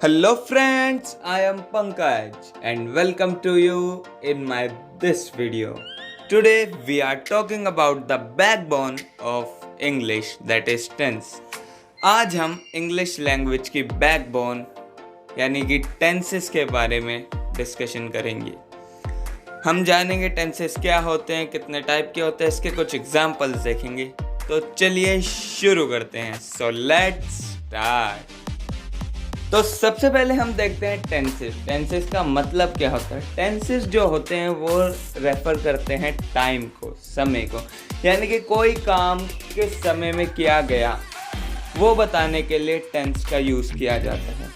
Hello friends, I am Pankaj and welcome to you in my this video. Today we are talking about the backbone of English that is tense. आज हम English language की backbone यानी कि tenses के बारे में discussion करेंगे। हम जानेंगे टेंसेस क्या होते हैं, कितने टाइप के होते हैं, इसके कुछ एग्जांपल्स देखेंगे। तो चलिए शुरू करते हैं। So let's start. तो सबसे पहले हम देखते हैं टेंसेस। टेंसेस का मतलब क्या होता है? टेंसेस जो होते हैं वो रेफर करते हैं टाइम को, समय को, यानी कि कोई काम किस समय में किया गया वो बताने के लिए टेंस का यूज़ किया जाता है।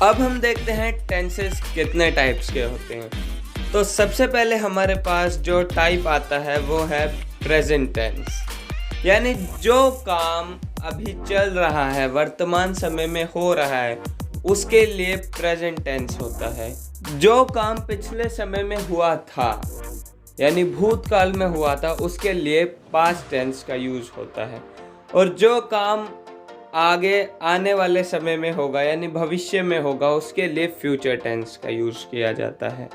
अब हम देखते हैं टेंसेस कितने टाइप्स के होते हैं। तो सबसे पहले हमारे पास जो टाइप आता है वो है प्रेजेंट टेंस, यानी जो काम अभी चल रहा है, वर्तमान समय में हो रहा है, उसके लिए प्रेजेंट टेंस होता है। जो काम पिछले समय में हुआ था यानी भूतकाल में हुआ था, उसके लिए पास्ट टेंस का यूज़ होता है। और जो काम आगे आने वाले समय में होगा यानी भविष्य में होगा, उसके लिए फ्यूचर टेंस का यूज़ किया जाता है।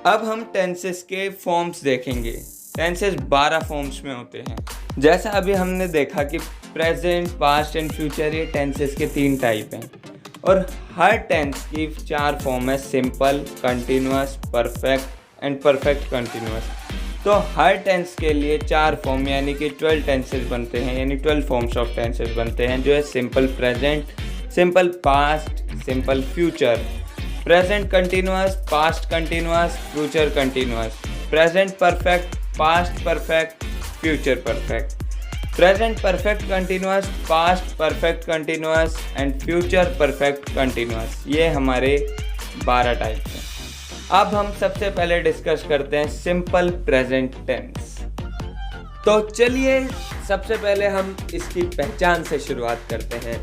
अब हम टेंसेस के फॉर्म्स देखेंगे। टेंसेस 12 फॉर्म्स में होते हैं। जैसा अभी हमने देखा कि प्रेजेंट, पास्ट एंड फ्यूचर, ये टेंसेस के 3 टाइप हैं और हर टेंस की 4 फॉर्म है: simple, continuous, perfect and perfect continuous. तो हर टेंस के लिए 4 फॉर्म यानी कि 12 टेंसेस बनते हैं, यानी 12 फॉर्म्स ऑफ टेंसेस बनते हैं, जो है simple present, simple past, simple future, present continuous, past continuous, future continuous, present perfect, past perfect, future perfect, present perfect continuous, past perfect continuous and future perfect continuous. ये हमारे 12 type हैं। अब हम सबसे पहले डिस्कस करते हैं सिंपल प्रेजेंट टेंस। तो चलिए सबसे पहले हम इसकी पहचान से शुरुआत करते हैं।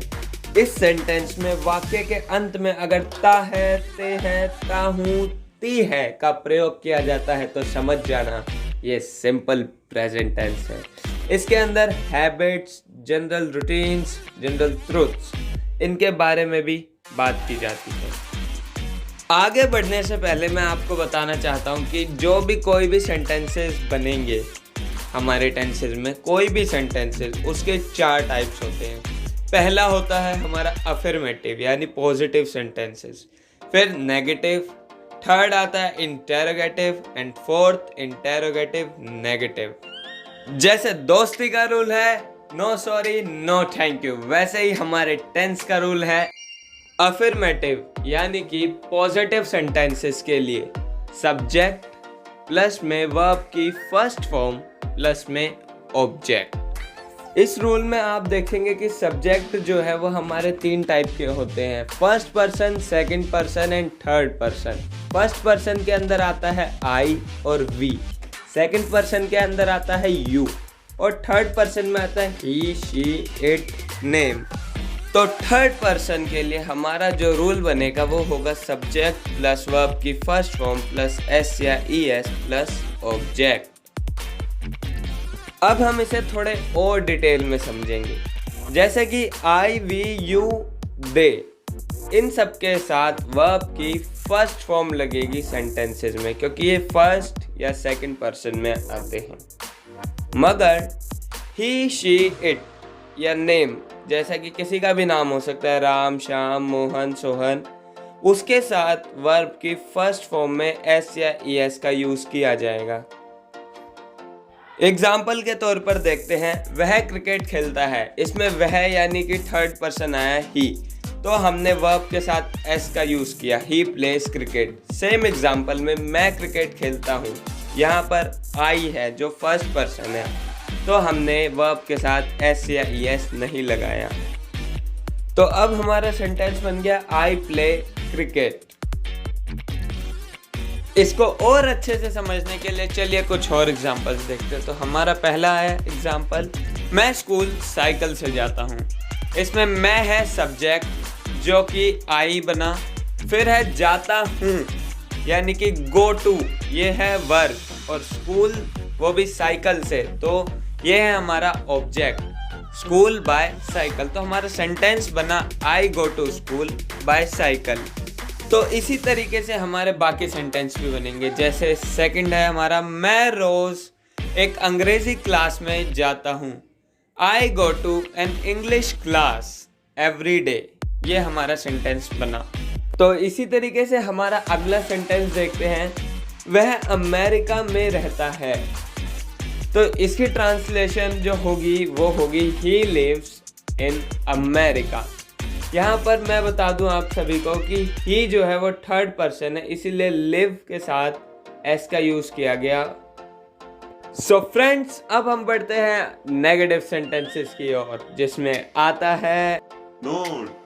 इस सेंटेंस में वाक्य के अंत में अगर ता है, ते है, ता हूँ, ती है का प्रयोग किया जाता है तो समझ जाना ये सिंपल प्रेजेंट टेंस है। इसके अंदर habits, general routines, general truths, इनके बारे में भी बात की जाती है। आगे बढ़ने से पहले मैं आपको बताना चाहता हूँ कि जो भी कोई भी सेंटेंसेस बनेंगे हमारे टेंसेस में, कोई भी सेंटेंसेस, उसके 4 टाइप्स होते हैं। पहला होता है हमारा अफर्मेटिव यानी पॉजिटिव सेंटेंसेस, फिर नेगेटिव, थर्ड आता है interrogative and fourth interrogative negative. जैसे दोस्ती का रूल है no sorry no thank you, वैसे ही हमारे टेंस का रूल है अफर्मेटिव यानी कि पॉजिटिव सेंटेंसेस के लिए सब्जेक्ट प्लस में वर्ब की फर्स्ट फॉर्म प्लस में ऑब्जेक्ट। इस रूल में आप देखेंगे कि सब्जेक्ट जो है वो हमारे 3 टाइप के होते हैं: first person, second person and third person. First person के अंदर आता है आई और वी, सेकंड पर्सन के अंदर आता है यू और थर्ड पर्सन में आता है ही, शी, इट, नेम। तो थर्ड पर्सन के लिए हमारा जो रूल बनेगा वो होगा सब्जेक्ट प्लस वर्ब की फर्स्ट फॉर्म प्लस एस या ई एस प्लस ऑब्जेक्ट। अब हम इसे थोड़े और डिटेल में समझेंगे। जैसे कि आई, वी, यू, दे, इन सब के साथ वर्ब की फर्स्ट फॉर्म लगेगी सेंटेंसेस में, क्योंकि ये फर्स्ट या सेकंड पर्सन में आते हैं। मगर ही, शी, इट या नेम, जैसा कि किसी का भी नाम हो सकता है, राम, श्याम, मोहन, सोहन, उसके साथ वर्ब की फर्स्ट फॉर्म में एस या ई एस का यूज़ किया जाएगा। एग्जाम्पल के तौर पर देखते हैं, वह क्रिकेट खेलता है। इसमें वह यानी कि थर्ड पर्सन आया ही, तो हमने वर्ब के साथ एस का यूज़ किया, ही प्लेस क्रिकेट। सेम एग्जाम्पल में मैं क्रिकेट खेलता हूँ, यहाँ पर आई है जो फर्स्ट पर्सन है, तो हमने वर्ब के साथ एस या ई एस नहीं लगाया। तो अब हमारा सेंटेंस बन गया आई प्ले क्रिकेट। इसको और अच्छे से समझने के लिए चलिए कुछ और एग्जांपल्स देखते हैं। तो हमारा पहला है एग्जांपल, मैं स्कूल साइकिल से जाता हूँ। इसमें मैं है सब्जेक्ट जो कि आई बना, फिर है जाता हूँ यानी कि गो टू, ये है वर्ब, और स्कूल वो भी साइकिल से, तो ये है हमारा ऑब्जेक्ट। School by cycle. तो हमारा सेंटेंस बना I go to school by cycle. तो इसी तरीके से हमारे बाकी सेंटेंस भी बनेंगे। जैसे सेकंड है हमारा, मैं रोज एक अंग्रेजी क्लास में जाता हूँ। I go to an English class every day. ये हमारा सेंटेंस बना। तो इसी तरीके से हमारा अगला सेंटेंस देखते हैं, वह अमेरिका में रहता है। तो इसकी ट्रांसलेशन जो होगी वो होगी ही लिव्स इन अमेरिका। यहाँ पर मैं बता दूं आप सभी को कि ही जो है वो थर्ड पर्सन है, इसीलिए लिव के साथ एस का यूज किया गया। सो फ्रेंड्स, अब हम बढ़ते हैं नेगेटिव सेंटेंसेस की ओर, जिसमें आता है नोट।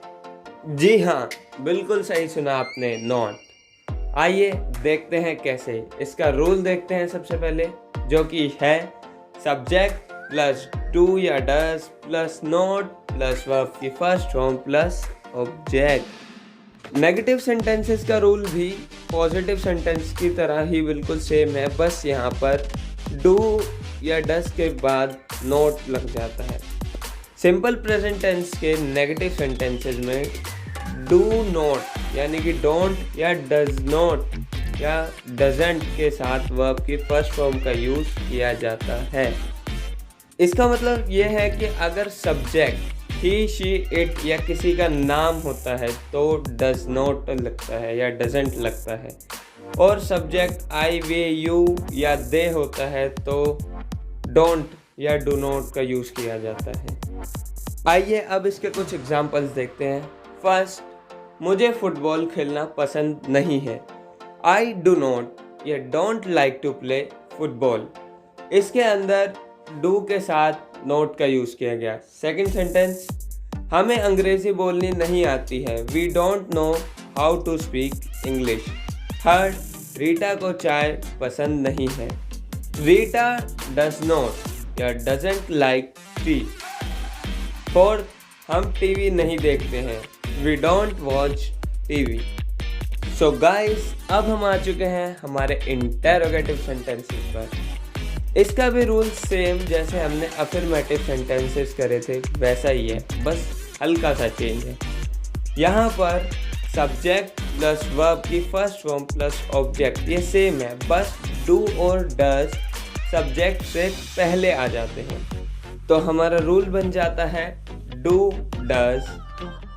जी हाँ, बिल्कुल सही सुना आपने, नॉट। आइए देखते हैं कैसे। इसका रूल देखते हैं सबसे पहले, जो कि है सब्जेक्ट प्लस डू या does plus not plus verb की first form plus object. Negative sentences का रूल भी पॉजिटिव सेंटेंस की तरह ही बिल्कुल सेम है, बस यहाँ पर डू या डज के बाद नॉट लग जाता है। सिंपल प्रेजेंट टेंस के नेगेटिव सेंटेंसेस में डू नॉट यानी कि डोंट या डज नॉट या डजंट के साथ वर्ब की फर्स्ट फॉर्म का यूज किया जाता है। इसका मतलब ये है कि अगर सब्जेक्ट ही शी इट या किसी का नाम होता है तो डज नॉट लगता है या डजंट लगता है, और सब्जेक्ट आई वे यू या दे होता है तो डोंट या डू नॉट का यूज किया जाता है। आइए अब इसके कुछ एग्जांपल्स देखते हैं। फर्स्ट, मुझे फुटबॉल खेलना पसंद नहीं है। आई डू नॉट या don't like to play football. इसके अंदर डू के साथ नोट का यूज किया गया। सेकंड सेंटेंस, हमें अंग्रेजी बोलनी नहीं आती है। We don't know how to speak English. Third, Rita को चाय पसंद नहीं है। रीटा डज नॉट या डजंट लाइक टी। फोर्थ, हम टीवी नहीं देखते हैं। We don't watch TV. So guys, अब हम आ चुके हैं हमारे इंटेरोगेटिव सेंटेंसेस पर। इसका भी रूल सेम जैसे हमने अफर्मेटिव सेंटेंसेस करे थे वैसा ही है, बस हल्का सा चेंज है। यहाँ पर सब्जेक्ट प्लस वर्ब की फर्स्ट फॉर्म प्लस ऑब्जेक्ट ये सेम है, बस डू और डज सब्जेक्ट से पहले आ जाते हैं। तो हमारा रूल बन जाता है do does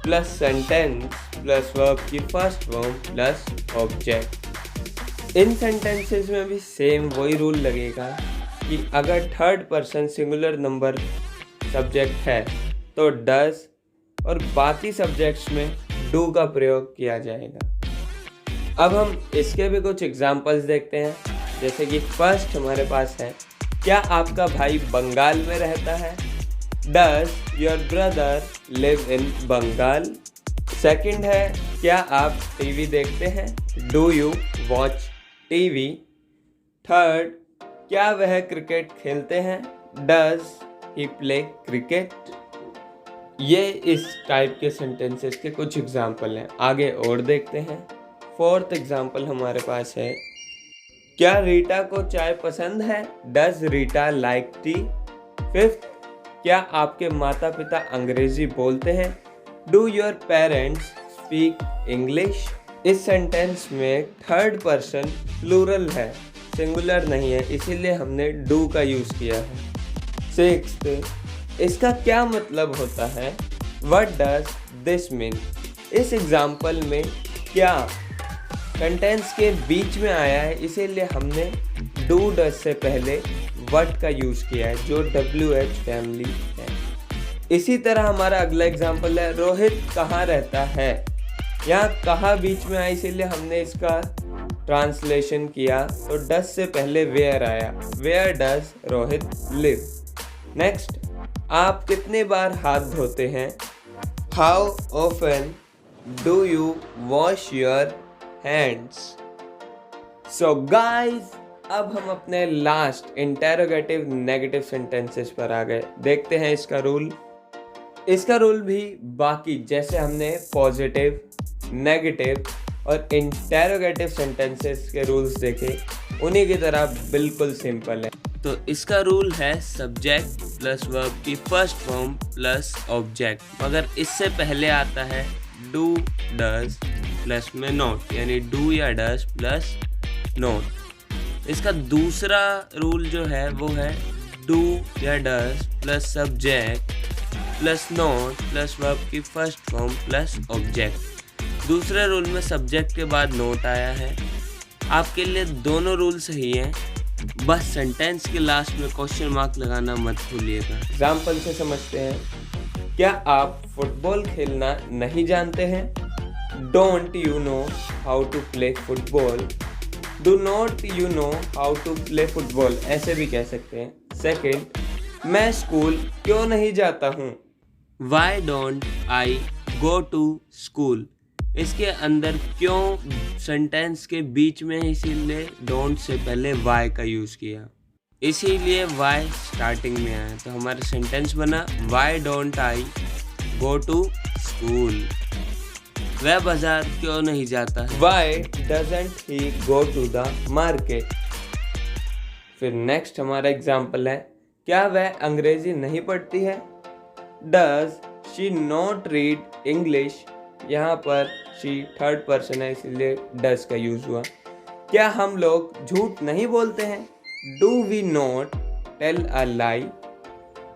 plus sentence plus verb की फर्स्ट फॉर्म प्लस ऑब्जेक्ट। इन सेंटेंसेस में भी सेम वही रूल लगेगा कि अगर third person singular number subject है तो डज और बाकी सब्जेक्ट्स में डू का प्रयोग किया जाएगा। अब हम इसके भी कुछ एग्जांपल्स देखते हैं। जैसे कि फर्स्ट हमारे पास है, क्या आपका भाई बंगाल में रहता है? Does your brother live in Bengal? Second है, क्या आप टीवी देखते हैं? Do you watch TV? Third, क्या वह क्रिकेट खेलते हैं? Does he play cricket? ये इस टाइप के सेंटेंसेस के कुछ एग्जाम्पल हैं। आगे और देखते हैं। फोर्थ एग्जाम्पल हमारे पास है, क्या रीटा को चाय पसंद है? Does Rita like T? Fifth, क्या आपके माता पिता अंग्रेजी बोलते हैं? Do your parents speak English? इस सेंटेंस में थर्ड पर्सन प्लूरल है, सिंगुलर नहीं है, इसीलिए हमने डू का यूज किया है। सिक्स्थ, इसका क्या मतलब होता है? What does this mean? इस एग्जाम्पल में क्या सेंटेंस के बीच में आया है, इसीलिए हमने डू डज से पहले व्हाट का यूज किया है, जो WH फैमिली है। इसी तरह हमारा अगला एग्जाम्पल है, रोहित कहाँ रहता है? यहाँ कहाँ बीच में आया, इसीलिए हमने इसका ट्रांसलेशन किया तो डज से पहले वेयर आया। Where does Rohit live? Next, आप कितने बार हाथ धोते हैं? How often do you wash your hands? So guys, अब हम अपने लास्ट इंटेरोगेटिव नेगेटिव सेंटेंसेस पर आ गए। देखते हैं इसका रूल। इसका रूल भी बाकी जैसे हमने पॉजिटिव, नेगेटिव और इंटेरोगेटिव सेंटेंसेस के रूल्स देखे, उन्हीं की तरह बिल्कुल सिंपल है। तो इसका रूल है सब्जेक्ट प्लस वर्ब की फर्स्ट फॉर्म प्लस ऑब्जेक्ट, मगर इससे पहले आता है डू डज प्लस में नॉट, यानी डू या डज प्लस नॉट। इसका दूसरा रूल जो है वो है डू या does plus subject plus not plus verb की फर्स्ट फॉर्म प्लस ऑब्जेक्ट। दूसरे रूल में सब्जेक्ट के बाद नोट आया है। आपके लिए दोनों रूल सही हैं, बस सेंटेंस के लास्ट में क्वेश्चन मार्क लगाना मत भूलिएगा। एग्जाम्पल से समझते हैं। क्या आप फुटबॉल खेलना नहीं जानते हैं? Don't you know how to play football? Do not you know how to play football, ऐसे भी कह सकते हैं। सेकेंड, मैं स्कूल क्यों नहीं जाता हूँ? Why don't I go to school. इसके अंदर क्यों सेंटेंस के बीच में, इसीलिए डोंट से पहले वाई का यूज़ किया, इसीलिए वाई स्टार्टिंग में आया। तो हमारा सेंटेंस बना why don't I go to school. वह बाजार क्यों नहीं जाता है? Why doesn't he go to the market. फिर नेक्स्ट हमारा एग्जाम्पल है, क्या वह अंग्रेजी नहीं पढ़ती है? Does she not read English. यहाँ पर शी थर्ड पर्सन है, इसीलिए डज का यूज हुआ। क्या हम लोग झूठ नहीं बोलते हैं? Do we not tell a lie.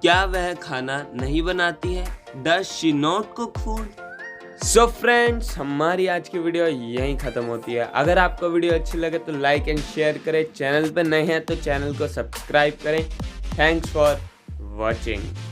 क्या वह खाना नहीं बनाती है? Does she not cook food. So friends, हमारी आज की वीडियो यहीं ख़त्म होती है। अगर आपको वीडियो अच्छी लगे तो लाइक एंड शेयर करें। चैनल पर नए हैं तो चैनल को सब्सक्राइब करें। Thanks for watching.